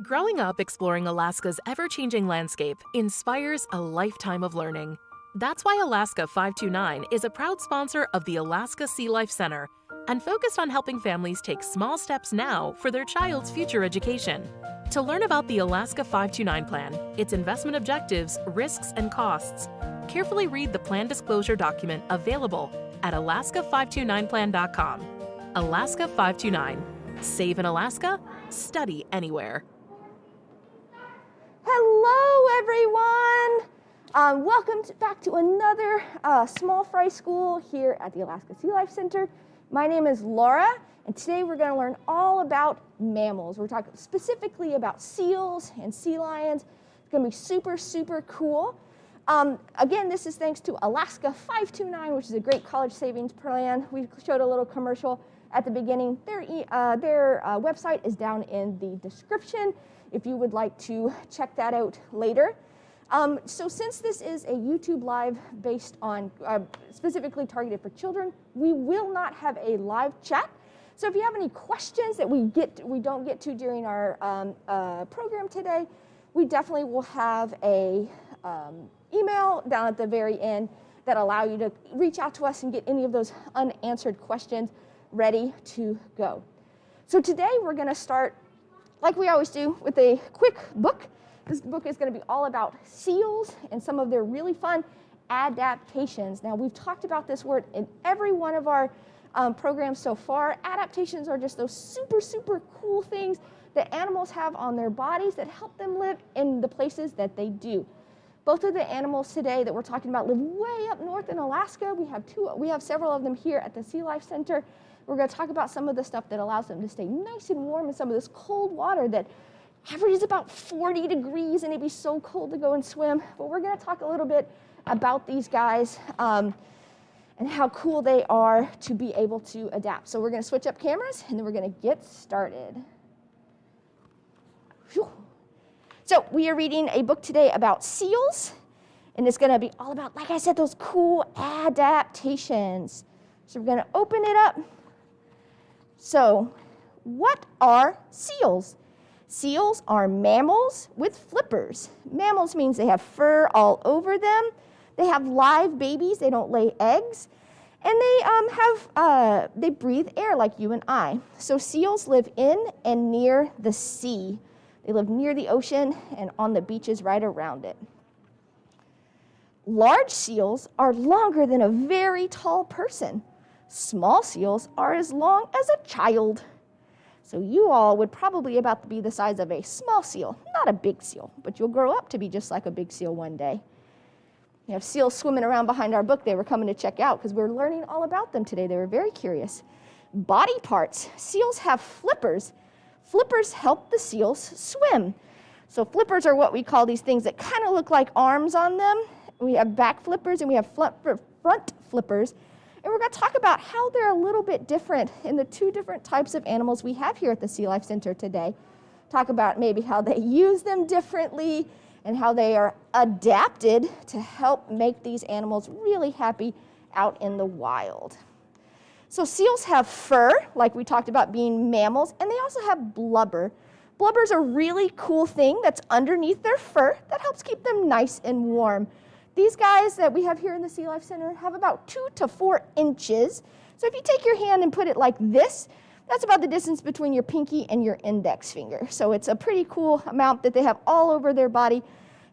Growing up exploring Alaska's ever-changing landscape inspires a lifetime of learning. That's why Alaska 529 is a proud sponsor of the Alaska Sea Life Center and focused on helping families take small steps now for their child's future education. To learn about the Alaska 529 plan, its investment objectives, risks, and costs, carefully read the plan disclosure document available at alaska529plan.com. Alaska 529. Save in Alaska, study anywhere. Hello, everyone. Welcome back to another small fry school here at the Alaska Sea Life Center. My name is Laura, and today we're going to learn all about mammals. We're talking specifically about seals and sea lions. It's going to be super, super cool. Again, this is thanks to Alaska 529, which is a great college savings plan. We showed a little commercial at the beginning. Their website is down in the description if you would like to check that out later. So since this is a YouTube live based on specifically targeted for children, we will not have a live chat. So if you have any questions that we don't get to during our program today, we definitely will have a email down at the very end that allow you to reach out to us and get any of those unanswered questions ready to go. So today we're going to start, like we always do, with a quick book. This book is going to be all about seals and some of their really fun adaptations. Now, we've talked about this word in every one of our programs so far. Adaptations are just those super, super cool things that animals have on their bodies that help them live in the places that they do. Both of the animals today that we're talking about live way up north in Alaska. We have several of them here at the Sea Life Center. We're going to talk about some of the stuff that allows them to stay nice and warm in some of this cold water that averages about 40 degrees, and it'd be so cold to go and swim. But we're going to talk a little bit about these guys and how cool they are to be able to adapt. So we're going to switch up cameras, and then we're going to get started. Whew. So we are reading a book today about seals, and it's going to be all about, like I said, those cool adaptations. So we're going to open it up. So what are seals? Seals are mammals with flippers. Mammals means they have fur all over them. They have live babies. They don't lay eggs. And they breathe air like you and I. So seals live in and near the sea. They live near the ocean and on the beaches right around it. Large seals are longer than a very tall person. Small seals are as long as a child. So you all would probably about to be the size of a small seal, not a big seal, but you'll grow up to be just like a big seal one day. We have seals swimming around behind our book. They were coming to check out because we're learning all about them today. They were very curious. Body parts. Seals have flippers. Flippers help the seals swim. So flippers are what we call these things that kind of look like arms on them. We have back flippers and we have front flippers. And we're going to talk about how they're a little bit different in the two different types of animals we have here at the Sea Life Center today. Talk about maybe how they use them differently and how they are adapted to help make these animals really happy out in the wild. So seals have fur, like we talked about being mammals, and they also have blubber. Blubber's a really cool thing that's underneath their fur that helps keep them nice and warm. These guys that we have here in the Sea Life Center have about 2 to 4 inches. So if you take your hand and put it like this, that's about the distance between your pinky and your index finger. So it's a pretty cool amount that they have all over their body.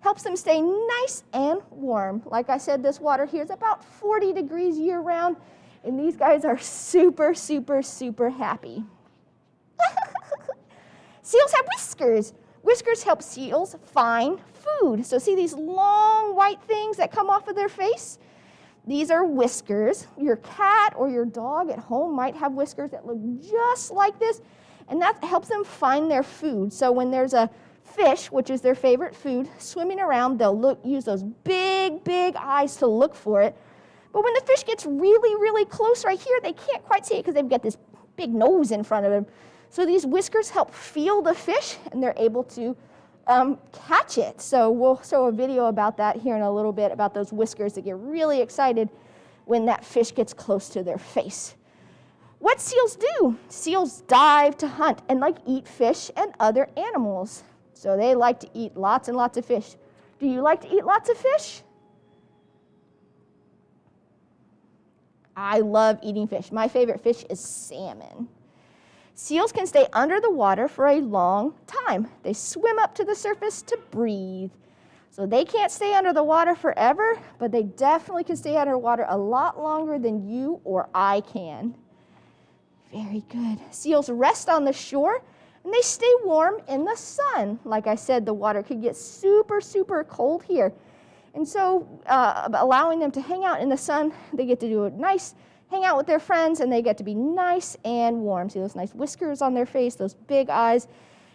Helps them stay nice and warm. Like I said, this water here is about 40 degrees year-round, and these guys are super, super, super happy. Seals have whiskers. Whiskers help seals find food. So see these long white things that come off of their face? These are whiskers. Your cat or your dog at home might have whiskers that look just like this, and that helps them find their food. So when there's a fish, which is their favorite food, swimming around, they'll use those big, big eyes to look for it. But when the fish gets really, really close right here, they can't quite see it because they've got this big nose in front of them. So these whiskers help feel the fish, and they're able to catch it. So we'll show a video about that here in a little bit, about those whiskers that get really excited when that fish gets close to their face. What seals do? Seals dive to hunt and eat fish and other animals. So they like to eat lots and lots of fish. Do you like to eat lots of fish? I love eating fish. My favorite fish is salmon. Seals can stay under the water for a long time. They swim up to the surface to breathe. So they can't stay under the water forever, but they definitely can stay underwater a lot longer than you or I can. Very good. Seals rest on the shore, and they stay warm in the sun. Like I said, the water could get super, super cold here. And so allowing them to hang out in the sun, they get to do a nice hang out with their friends, and they get to be nice and warm. See those nice whiskers on their face, those big eyes.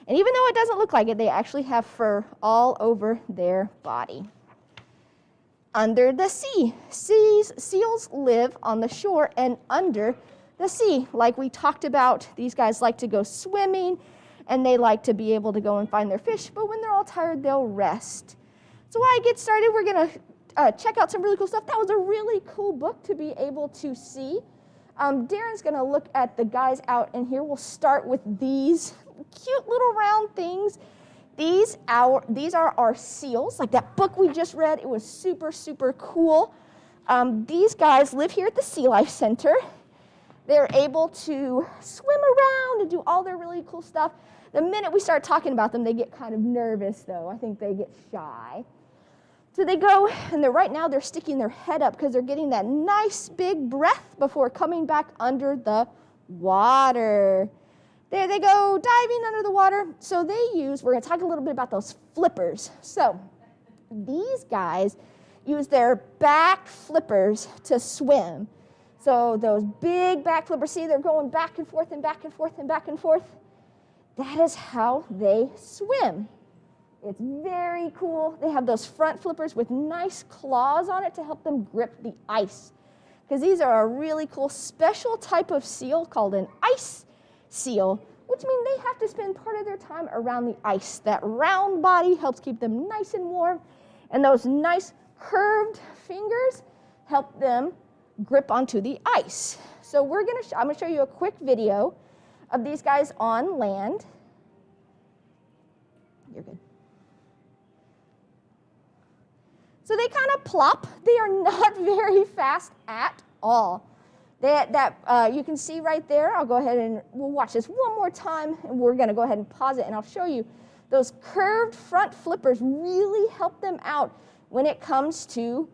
And even though it doesn't look like it, they actually have fur all over their body. Under the sea, seals live on the shore and under the sea. Like we talked about, these guys like to go swimming, and they like to be able to go and find their fish, but when they're all tired, they'll rest. So while I get started, we're going to check out some really cool stuff. That was a really cool book to be able to see. Darren's going to look at the guys out in here. We'll start with these cute little round things. These are our seals, like that book we just read. It was super, super cool. These guys live here at the Sea Life Center. They're able to swim around and do all their really cool stuff. The minute we start talking about them, they get kind of nervous, though. I think they get shy. So they go, and right now they're sticking their head up because they're getting that nice big breath before coming back under the water. There they go, diving under the water. So we're going to talk a little bit about those flippers. So these guys use their back flippers to swim. So those big back flippers, see, they're going back and forth and back and forth and back and forth. That is how they swim. It's very cool. They have those front flippers with nice claws on it to help them grip the ice. Because these are a really cool special type of seal called an ice seal, which means they have to spend part of their time around the ice. That round body helps keep them nice and warm, and those nice curved fingers help them grip onto the ice. So I'm gonna show you a quick video of these guys on land. You're good. So they kind of plop. They are not very fast at all. You can see right there. I'll go ahead and we'll watch this one more time, and we're going to go ahead and pause it, and I'll show you. Those curved front flippers really help them out when it comes to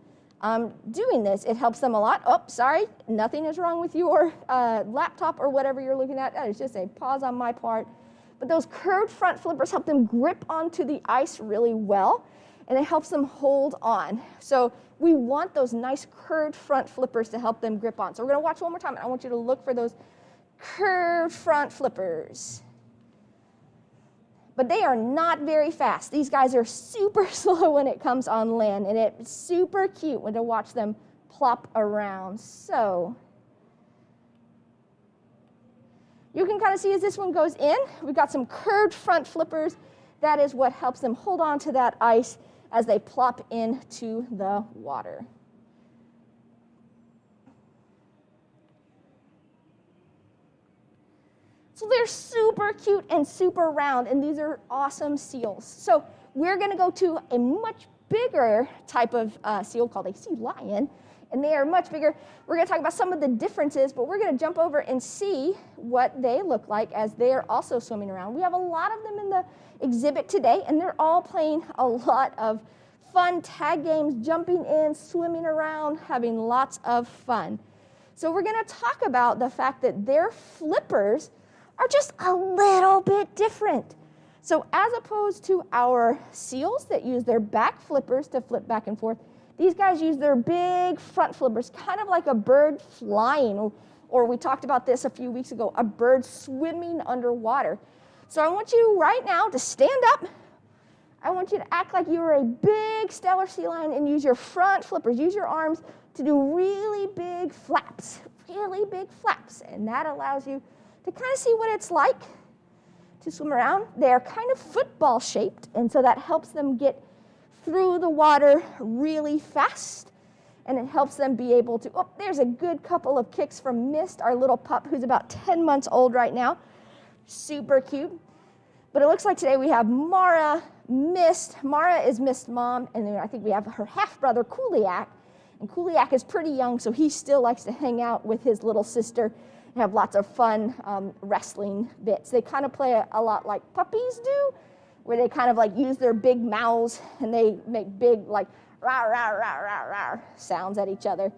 doing this. It helps them a lot. Oh, sorry, nothing is wrong with your laptop or whatever you're looking at. That is just a pause on my part. But those curved front flippers help them grip onto the ice really well, and it helps them hold on. So we want those nice curved front flippers to help them grip on. So we're going to watch one more time, and I want you to look for those curved front flippers. But they are not very fast. These guys are super slow when it comes on land, and it's super cute when to watch them plop around. So you can kind of see as this one goes in, we've got some curved front flippers. That is what helps them hold on to that ice as they plop into the water. So they're super cute and super round, and these are awesome seals. So we're going to go to a much bigger type of seal called a sea lion, and they are much bigger. We're going to talk about some of the differences, but we're going to jump over and see what they look like as they are also swimming around. We have a lot of them in the exhibit today, and they're all playing a lot of fun tag games, jumping in, swimming around, having lots of fun. So we're going to talk about the fact that their flippers are just a little bit different. So as opposed to our seals that use their back flippers to flip back and forth, these guys use their big front flippers, kind of like a bird flying, or we talked about this a few weeks ago, a bird swimming underwater. So I want you right now to stand up. I want you to act like you're a big stellar sea lion and use your front flippers, use your arms to do really big flaps, and that allows you to kind of see what it's like to swim around. They're kind of football shaped, and so that helps them get through the water really fast, and it helps them be able to, oh, there's a good couple of kicks from Mist, our little pup who's about 10 months old right now. Super cute. But it looks like today we have Mara, Mist. Mara is Mist's mom, and then I think we have her half-brother, Kuliak. And Kuliak is pretty young, so he still likes to hang out with his little sister and have lots of fun wrestling bits. They kind of play a lot like puppies do, where they kind of like use their big mouths and they make big like rah, rah, rah, rah, rah sounds at each other.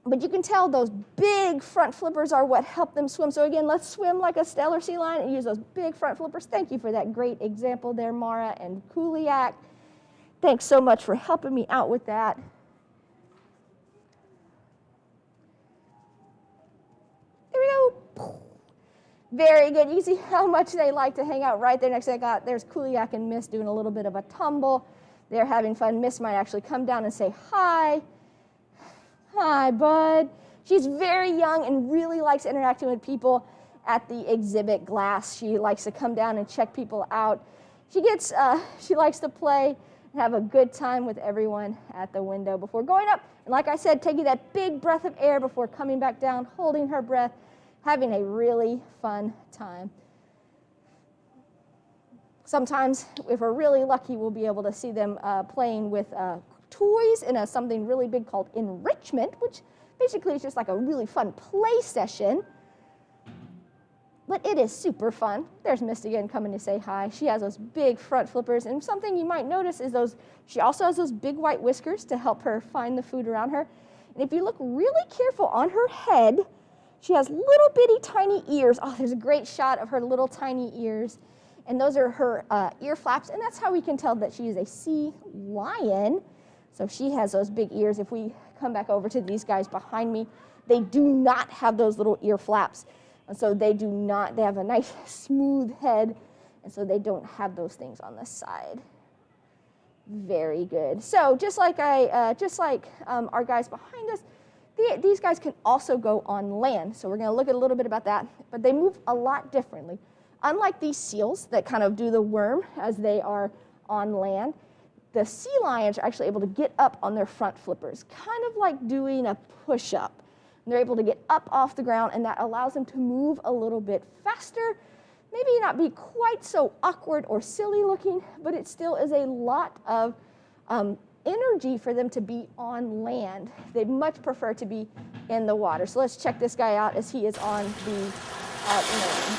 But you can tell those big front flippers are what help them swim. So again, let's swim like a stellar sea lion and use those big front flippers. Thank you for that great example there, Mara and Kuliak. Thanks so much for helping me out with that. There we go. Very good. You can see how much they like to hang out right there next to there's Kuliak and Mist doing a little bit of a tumble. They're having fun. Mist might actually come down and say hi. Hi, bud. She's very young and really likes interacting with people at the exhibit glass. She likes to come down and check people out. She likes to play and have a good time with everyone at the window before going up. And like I said, taking that big breath of air before coming back down, holding her breath, having a really fun time. Sometimes, if we're really lucky, we'll be able to see them playing with toys in something really big called Enrichment, which basically is just like a really fun play session. But it is super fun. There's Mist again coming to say hi. She has those big front flippers, and something you might notice is she also has those big white whiskers to help her find the food around her. And if you look really careful on her head, she has little bitty tiny ears. Oh, there's a great shot of her little tiny ears. And those are her ear flaps, and that's how we can tell that she is a sea lion. So she has those big ears. If we come back over to these guys behind me, they do not have those little ear flaps. And so they have a nice smooth head, and so they don't have those things on the side. Very good. So just like our guys behind us, these guys can also go on land. So we're going to look at a little bit about that, but they move a lot differently. Unlike these seals that kind of do the worm as they are on land, the sea lions are actually able to get up on their front flippers, kind of like doing a push-up. And they're able to get up off the ground, and that allows them to move a little bit faster, maybe not be quite so awkward or silly looking, but it still is a lot of energy for them to be on land. They much prefer to be in the water. So let's check this guy out as he is on the land.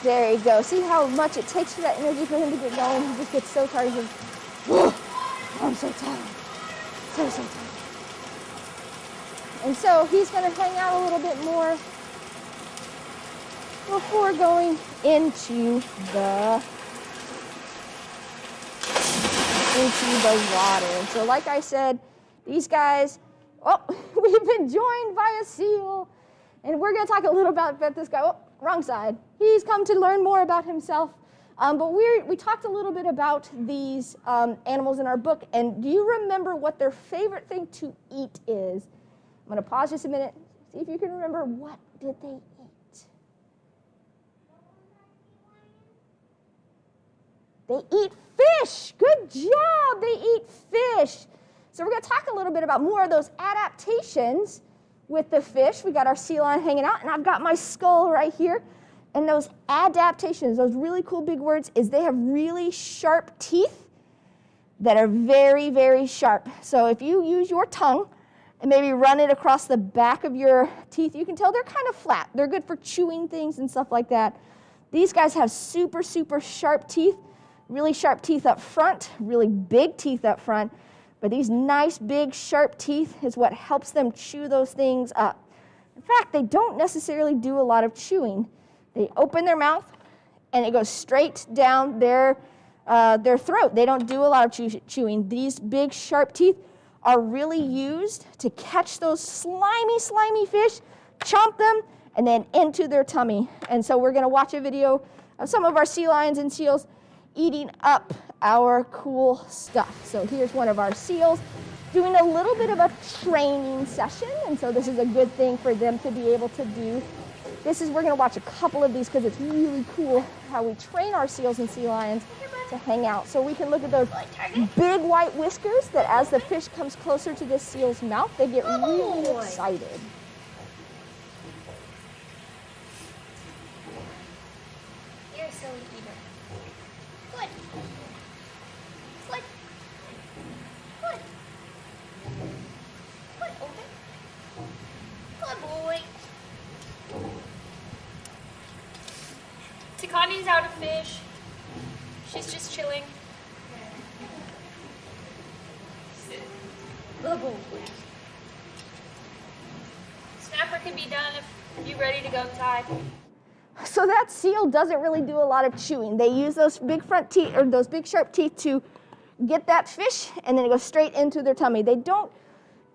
There you go. See how much it takes for that energy for him to get going? He just gets so tired. He's like, oh, I'm so tired. So tired. And so he's going to hang out a little bit more before going into the water. And so like I said, these guys, we've been joined by a seal. And we're going to talk a little about this guy. Oh, wrong side. He's come to learn more about himself. But we talked a little bit about these animals in our book. And do you remember what their favorite thing to eat is? I'm going to pause just a minute, see if you can remember, what did they eat? They eat fish. Good job. They eat fish. So we're going to talk a little bit about more of those adaptations with the fish. We got our sea lion hanging out, and I've got my skull right here. And those adaptations, those really cool big words, is they have really sharp teeth that are very, very sharp. So if you use your tongue and maybe run it across the back of your teeth, you can tell they're kind of flat. They're good for chewing things and stuff like that. These guys have super, super sharp teeth, really sharp teeth up front, really big teeth up front. But these nice, big, sharp teeth is what helps them chew those things up. In fact, they don't necessarily do a lot of chewing. They open their mouth, and it goes straight down their throat. They don't do a lot of chewing. These big, sharp teeth are really used to catch those slimy, slimy fish, chomp them, and then into their tummy. And so we're going to watch a video of some of our sea lions and seals eating up our cool stuff. So here's one of our seals doing a little bit of a training session, and so this is a good thing for them to be able to do. We're going to watch a couple of these because it's really cool how we train our seals and sea lions to hang out. So we can look at those big white whiskers that as the fish comes closer to this seal's mouth, they get really excited. You're a silly eater. Good. Good. Good. Good, open. Good boy. Takani's out of fish. She's just chilling. Good boy. Snapper can be done if you're ready to go inside. So that seal doesn't really do a lot of chewing. They use those big front teeth, or those big sharp teeth, to get that fish, and then it goes straight into their tummy. They don't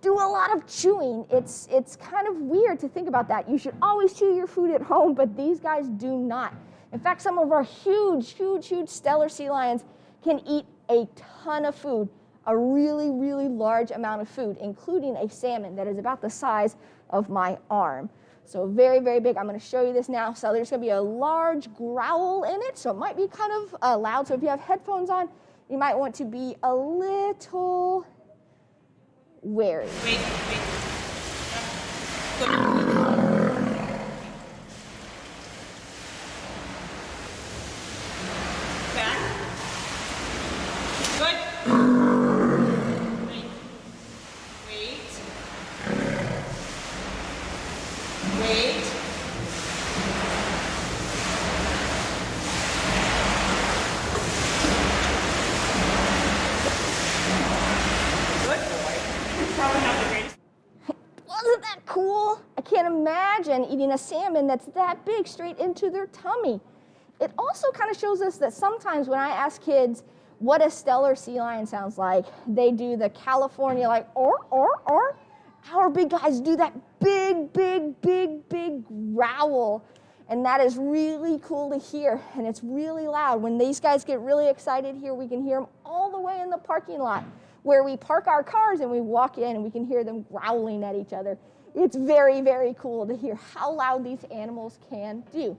do a lot of chewing. It's kind of weird to think about that. You should always chew your food at home, but these guys do not. In fact, some of our huge Steller sea lions can eat a ton of food, a really large amount of food, including a salmon that is about the size of my arm. So very big. I'm going to show you this now. So there's going to be a large growl in it, so it might be kind of loud. So if you have headphones on, you might want to be a little wary. Wait. Back. Good. Wait. Wait. Good boy. Probably not the greatest. Wasn't that cool? I can't imagine eating a salmon that's that big straight into their tummy. It also kind of shows us that sometimes when I ask kids what a Steller sea lion sounds like, they do the California like or. Our big guys do that big growl. And that is really cool to hear, and it's really loud. When these guys get really excited here, we can hear them all the way in the parking lot where we park our cars and we walk in and we can hear them growling at each other. It's very cool to hear how loud these animals can do.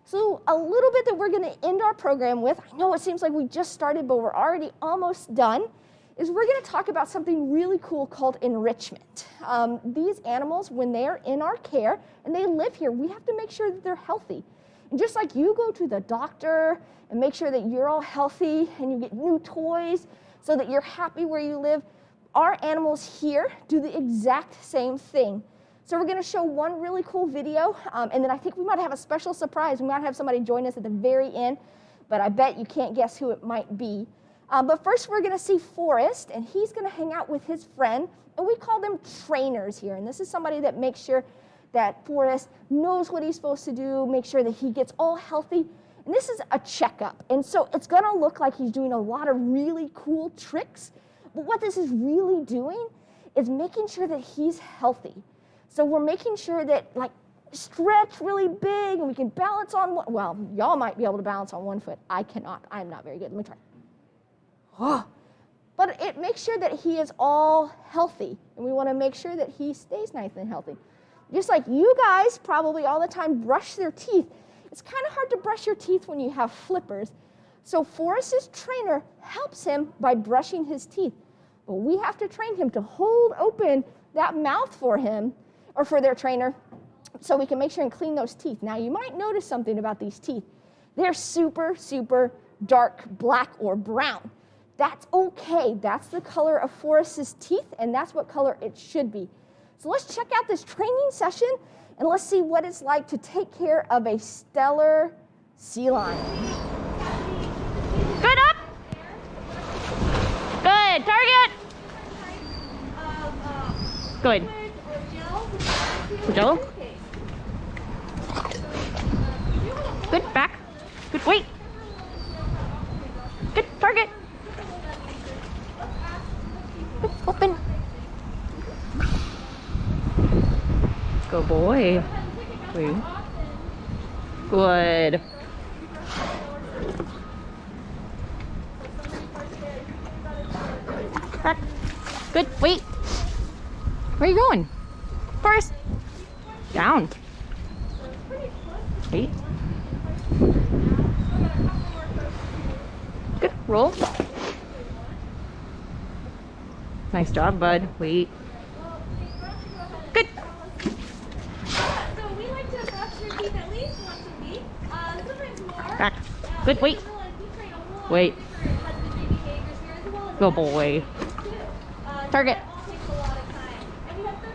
So a little bit that we're going to end our program with, I know it seems like we just started, but we're already almost done, is we're going to talk about something really cool called enrichment. These animals, when they're in our care and they live here, we have to make sure that they're healthy. And just like you go to the doctor and make sure that you're all healthy and you get new toys so that you're happy where you live, our animals here do the exact same thing. So we're going to show one really cool video, and then I think we might have a special surprise. We might have somebody join us at the very end, but I bet you can't guess who it might be. But first we're going to see Forrest, and he's going to hang out with his friend, and we call them trainers here. And this is somebody that makes sure that Forrest knows what he's supposed to do, make sure that he gets all healthy. And this is a checkup, and so it's going to look like he's doing a lot of really cool tricks. But what this is really doing is making sure that he's healthy. So we're making sure that, like, stretch really big, and we can balance on one. Well, y'all might be able to balance on one foot. I cannot. I'm not very good. Let me try. Oh. But it makes sure that he is all healthy, and we want to make sure that he stays nice and healthy. Just like you guys probably all the time brush their teeth. It's kind of hard to brush your teeth when you have flippers. So Forrest's trainer helps him by brushing his teeth. But we have to train him to hold open that mouth for him, or for their trainer, so we can make sure and clean those teeth. Now, you might notice something about these teeth. They're super dark black or brown. That's okay. That's the color of Forrest's teeth, and that's what color it should be. So let's check out this training session, and let's see what it's like to take care of a Steller sea lion. Good up. Good. Target. Good. Joe. Good. Back. Good. Wait. Good. Target. Good. Open. Good boy. Wait. Good. Back. Good. Wait. Where are you going? First. Down. Wait. Good. roll. Nice job, bud. Wait. Good. So we like to brush your teeth at least once a week, sometimes more. Back. Good, wait. Wait. Good boy. Target.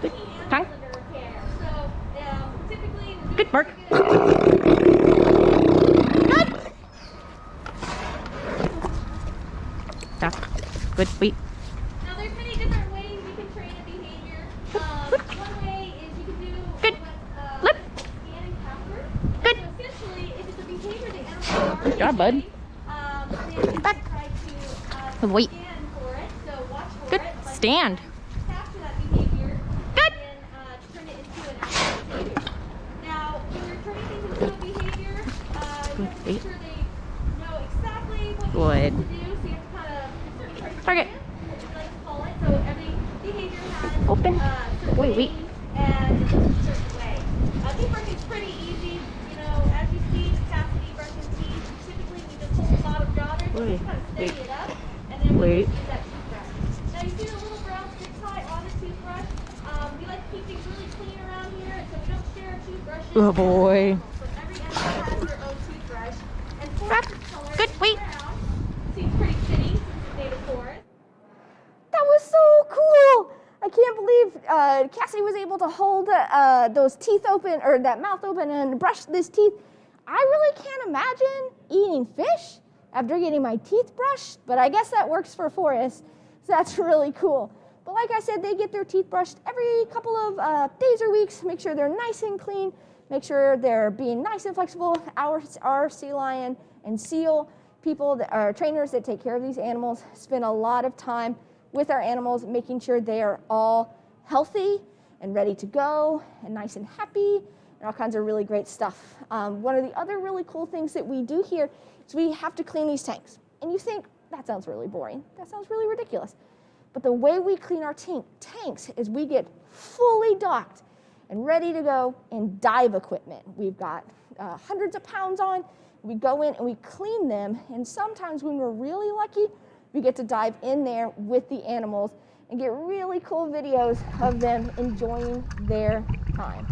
Good. Tongue. Good, Mark. Good. Stop. Good, wait. Now there's many different ways you can train a behavior. One way is you can do Good. what's Lip. scanning capture. Good. So essentially, if it's a behavior the animal Good job, bud. then you Back. can try to Good, wait. scan for it. So watch for Good. it. Like, Stand. capture that behavior. Good. And then turn it into an actual behavior. Now, when you're turning things into a behavior, you have to make wait. sure they know exactly what Good. you need to do. So you have to kind of certain Target. as we like to call it. So every behavior has Open. certain Wait, wait. names and it's a certain way. Teeth brushing is pretty easy. You know, as you see, Cassidy brushing teeth. Typically, we just hold the bottom jaw there, so we just kind of steady it up, and then we just use that toothbrush. Now you see the little brown stick tie on the toothbrush. We like to keep things really clean around here, and so we don't share toothbrushes. Good boy. So every animal has their own toothbrush. And Back. forest color Good, is wait. brown. Seems pretty fitting since it's native forest. That was so cool. I can't believe Cassie was able to hold those teeth open, or that mouth open, and brush this teeth. I really can't imagine eating fish after getting my teeth brushed, but I guess that works for Forrest, so that's really cool. But like I said, they get their teeth brushed every couple of days or weeks, make sure they're nice and clean, make sure they're being nice and flexible. Our sea lion and seal people, that are trainers that take care of these animals, spend a lot of time with our animals, making sure they are all healthy and ready to go and nice and happy and all kinds of really great stuff. One of the other really cool things that we do here is we have to clean these tanks. And you think, that sounds really boring. That sounds really ridiculous. But the way we clean our tanks is we get fully docked and ready to go in dive equipment. We've got hundreds of pounds on. We go in and we clean them. And sometimes when we're really lucky, we get to dive in there with the animals and get really cool videos of them enjoying their time.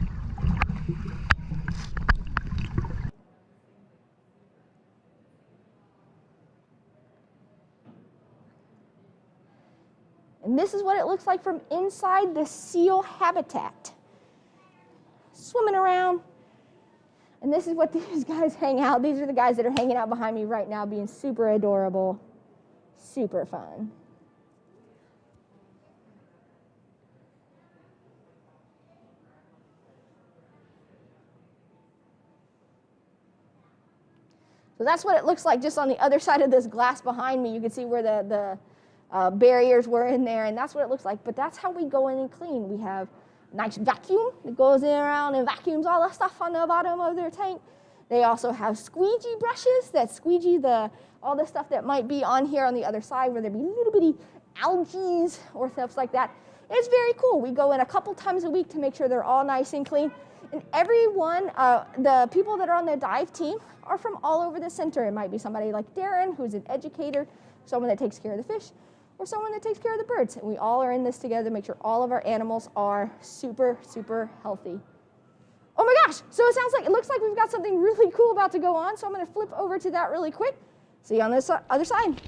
And this is what it looks like from inside the seal habitat. Swimming around. And this is what these guys hang out. These are the guys that are hanging out behind me right now, being super adorable. Super fun. So that's what it looks like just on the other side of this glass behind me. You can see where the barriers were in there, and that's what it looks like. But that's how we go in and clean. We have a nice vacuum that goes in around and vacuums all the stuff on the bottom of their tank. They also have squeegee brushes that squeegee all the stuff that might be on here on the other side, where there be little bitty algae or stuff like that. It's very cool. We go in a couple times a week to make sure they're all nice and clean. And everyone, the people that are on the dive team are from all over the center. It might be somebody like Darren, who's an educator, someone that takes care of the fish, or someone that takes care of the birds. And we all are in this together to make sure all of our animals are super, super healthy. Oh my gosh, so it looks like we've got something really cool about to go on, so I'm gonna flip over to that really quick. See you on this other side.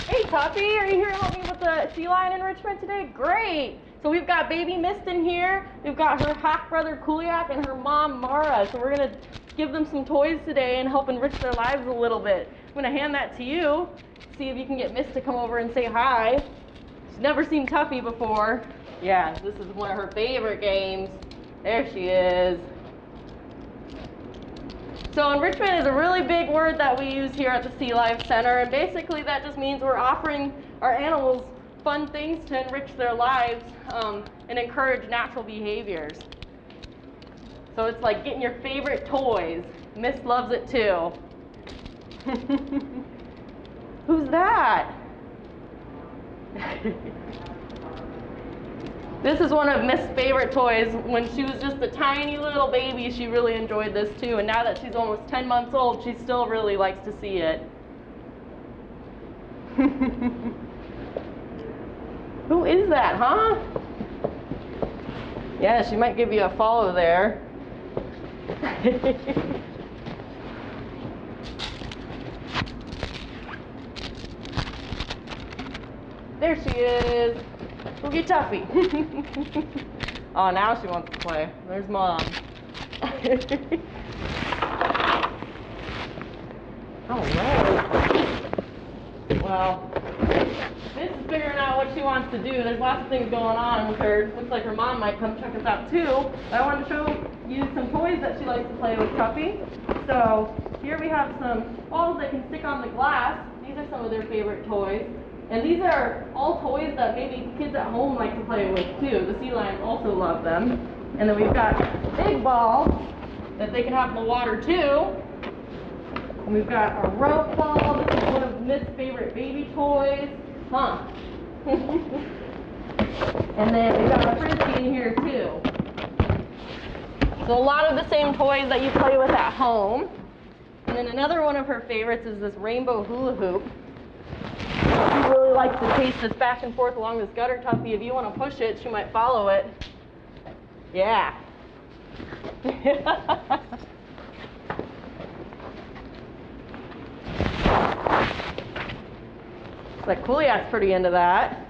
Hey Tuffy, are you here to help me with the sea lion enrichment today? Great! So we've got baby Mist in here, we've got her half brother Kuliak and her mom Mara. So we're gonna give them some toys today and help enrich their lives a little bit. I'm gonna hand that to you, see if you can get Mist to come over and say hi. She's never seen Tuffy before. Yeah, this is one of her favorite games. There she is. So enrichment is a really big word that we use here at the Sea Life Center, and basically that just means we're offering our animals fun things to enrich their lives and encourage natural behaviors. So it's like getting your favorite toys. Miss loves it too. Who's that? This is one of Miss' favorite toys. When she was just a tiny little baby, she really enjoyed this too. And now that she's almost 10 months old, she still really likes to see it. Who is that, huh? Yeah, she might give you a follow there. There she is. Go get Tuffy. Oh, now she wants to play. There's Mom. All right. Well, Miss is figuring out what she wants to do. There's lots of things going on with her. Looks like her mom might come check us out too. But I wanted to show you some toys that she likes to play with Tuffy. So here we have some balls that can stick on the glass. These are some of their favorite toys. And these are all toys that maybe kids at home like to play with too. The sea lions also love them. And then we've got big balls that they can have in the water too. And we've got a rope ball. This is one of Miss' favorite baby toys. Huh. And then we've got a frisbee in here too. So a lot of the same toys that you play with at home. And then another one of her favorites is this rainbow hula hoop. She really likes to chase this back and forth along this gutter, Tuffy. If you want to push it, she might follow it. Yeah. Looks like Kuliak's pretty into that.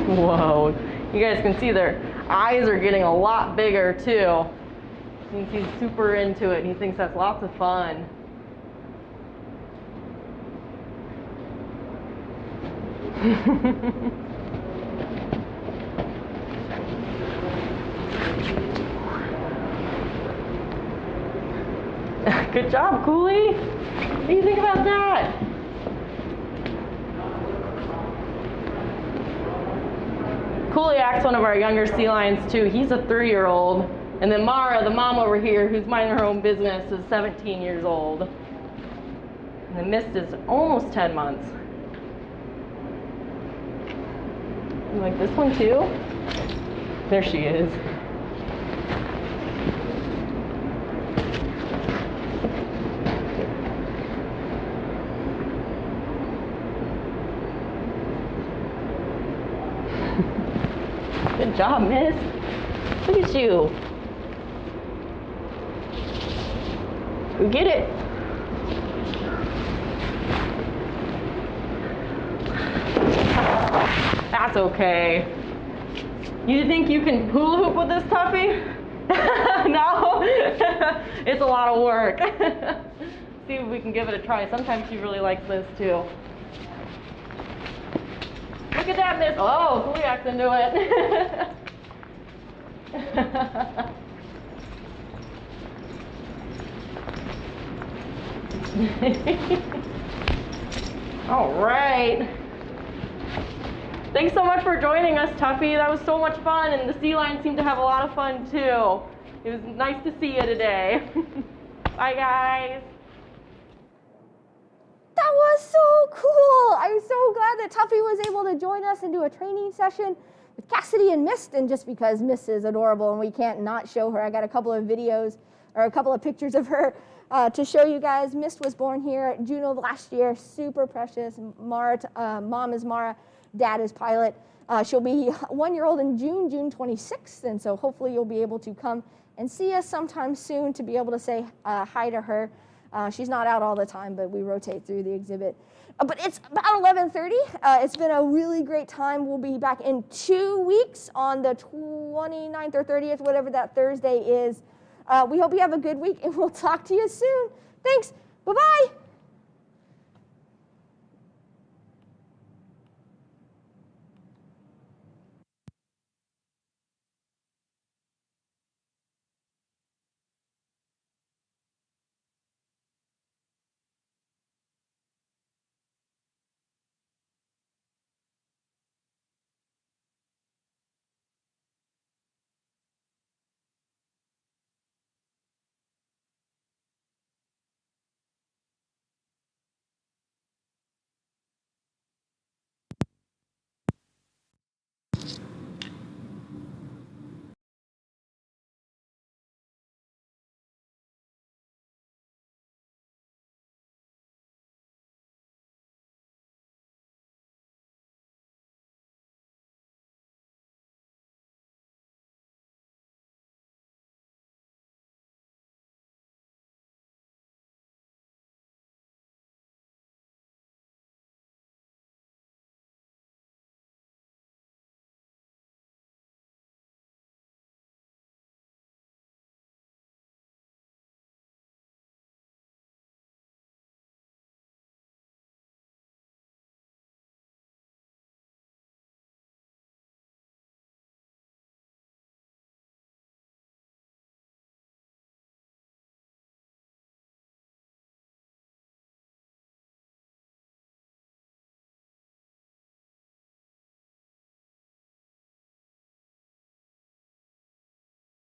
Whoa. You guys can see their eyes are getting a lot bigger too. He's super into it and he thinks that's lots of fun. Good job, Cooley. What do you think about that? Kuliak's one of our younger sea lions too. He's a 3-year-old. And then Mara, the mom over here, who's minding her own business, is 17 years old. And then Mist is almost 10 months. You like this one too? There she is. Good job, Miss. Look at you. Go get it. That's okay. You think you can hula hoop with this Tuffy? No? It's a lot of work. See if we can give it a try. Sometimes she really likes this too. Look at that, Miss. Oh, Kuliak's into it. All right. Thanks so much for joining us, Tuffy. That was so much fun, and the sea lions seem to have a lot of fun too. It was nice to see you today. Bye, guys. That was so cool. I'm so glad that Tuffy was able to join us and do a training session with Cassidy and Mist, and just because Mist is adorable and we can't not show her, I got a couple of videos or a couple of pictures of her to show you guys. Mist was born here June of last year, super precious. Mom is Mara, Dad is Pilot. She'll be 1-year-old in June 26th, and so hopefully you'll be able to come and see us sometime soon to be able to say hi to her. She's not out all the time, but we rotate through the exhibit. But it's about 11:30. It's been a really great time. We'll be back in 2 weeks on the 29th or 30th, whatever that Thursday is. We hope you have a good week, and we'll talk to you soon. Thanks. Bye-bye.